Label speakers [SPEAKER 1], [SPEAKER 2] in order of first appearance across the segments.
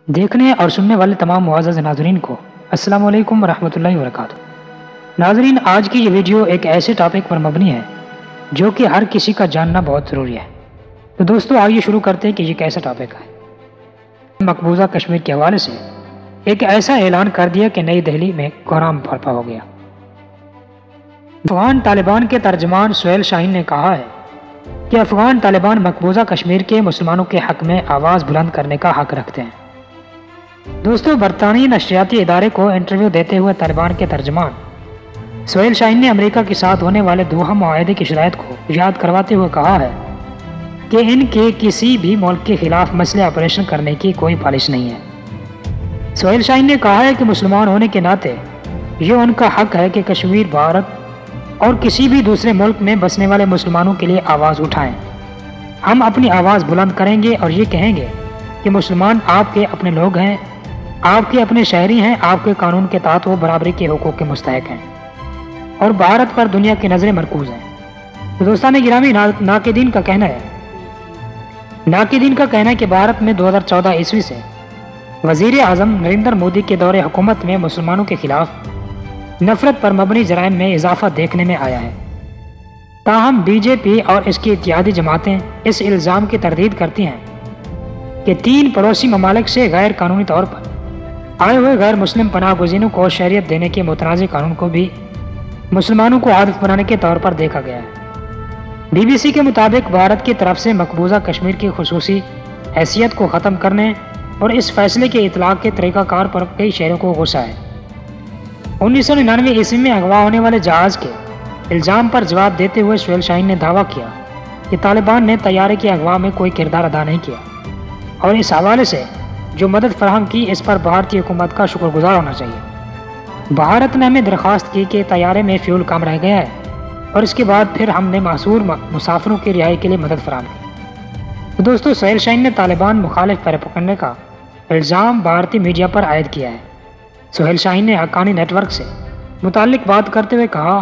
[SPEAKER 1] دیکھنے اور سننے والے تمام معزز ناظرین کو السلام علیکم ورحمۃ اللہ وبرکاتہ۔ ناظرین، آج کی یہ ویڈیو ایک ایسے ٹاپک پر مبنی ہے جو کہ ہر کسی کا جاننا بہت ضروری ہے۔ تو دوستو آئیے شروع کرتے ہیں کہ یہ کیسا ٹاپک ہے۔ مقبوضہ کشمیر کے حوالے سے ایک ایسا اعلان کر دیا کہ نئی دہلی میں کوہرام برپا ہو گیا۔ افغان طالبان کے ترجمان سہیل شاہین نے کہا ہے کہ افغان طالبان مقبوضہ کشمیر کے مسلمانوں کے حق میں آواز بلند کرنے کا حق رکھتے ہیں۔ دوستو، برطانوی نشریاتی ادارے کو انٹرویو دیتے ہوئے طالبان کے ترجمان سہیل شاہین نے امریکہ کے ساتھ ہونے والے دوحہ معاہدے کی شرائط کو یاد کرواتے ہوئے کہا ہے کہ ان کے کسی بھی ملک کے خلاف مسلح آپریشن کرنے کی کوئی پالش نہیں ہے۔ سہیل شاہین نے کہا ہے کہ مسلمان ہونے کے ناطے یہ ان کا حق ہے کہ کشمیر، بھارت اور کسی بھی دوسرے ملک میں بسنے والے مسلمانوں کے لیے آواز اٹھائیں۔ ہم اپنی آواز بلند کریں گے اور یہ کہیں گے کہ مسلمان آپ کے اپنے لوگ ہیں، آپ کے اپنے شہری ہیں، آپ کے قانون کے تحت وہ برابری کے حقوق کے مستحق ہیں اور بھارت پر دنیا کی نظریں مرکوز ہیں۔ تو دوستان گرامی، ناقدین کا کہنا ہے کہ بھارت میں 2014 عیسوی سے وزیر اعظم نریندر مودی کے دور حکومت میں مسلمانوں کے خلاف نفرت پر مبنی جرائم میں اضافہ دیکھنے میں آیا ہے۔ تاہم بی جے پی اور اس کی اتحادی جماعتیں اس الزام کی تردید کرتی ہیں کہ 3 پڑوسی ممالک سے غیر قانونی طور پر آئے ہوئے غیر مسلم پناہ گزینوں کو شہریت دینے کے متنازع قانون کو بھی مسلمانوں کو عادت بنانے کے طور پر دیکھا گیا ہے۔ بی بی سی کے مطابق بھارت کی طرف سے مقبوضہ کشمیر کی خصوصی حیثیت کو ختم کرنے اور اس فیصلے کے اطلاق کے طریقہ کار پر کئی شہروں کو غصہ ہے۔ 1999 عیسوی میں اغوا ہونے والے جہاز کے الزام پر جواب دیتے ہوئے سہیل شاہین نے دعویٰ کیا کہ طالبان نے طیارے کے اغوا میں کوئی کردار ادا نہیں کیا اور اس حوالے سے جو مدد فراہم کی اس پر بھارتی حکومت کا شکر گزار ہونا چاہیے۔ بھارت نے ہمیں درخواست کی کہ طیارے میں فیول کم رہ گیا ہے اور اس کے بعد پھر ہم نے معذور مسافروں کی رہائی کے لیے مدد فراہم کی۔ تو دوستو، سہیل شاہین نے طالبان مخالف پیرے پکڑنے کا الزام بھارتی میڈیا پر عائد کیا ہے۔ سہیل شاہین نے حقانی نیٹ ورک سے متعلق بات کرتے ہوئے کہا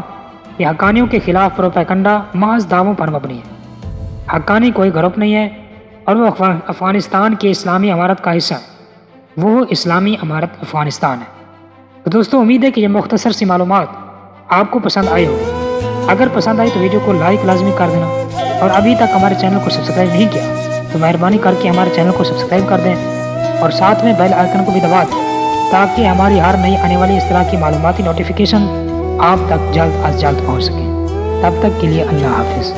[SPEAKER 1] کہ حقانیوں کے خلاف پروپیگنڈا محض دعووں پر مبنی ہے۔ حقانی کوئی گروپ نہیں ہے اور وہ افغانستان کی اسلامی امارت کا حصہ ہے، وہ اسلامی امارت افغانستان ہے۔ تو دوستو، امید ہے کہ یہ مختصر سی معلومات آپ کو پسند آئی ہوگی۔ اگر پسند آئی تو ویڈیو کو لائک لازمی کر دینا، اور ابھی تک ہمارے چینل کو سبسکرائب نہیں کیا تو مہربانی کر کے ہمارے چینل کو سبسکرائب کر دیں اور ساتھ میں بیل آئیکن کو بھی دبا دیں تاکہ ہماری ہر نئی آنے والی اس طرح کی معلوماتی نوٹیفیکیشن آپ تک جلد از جلد پہنچ سکیں۔ تب تک کے لیے اللہ حافظ۔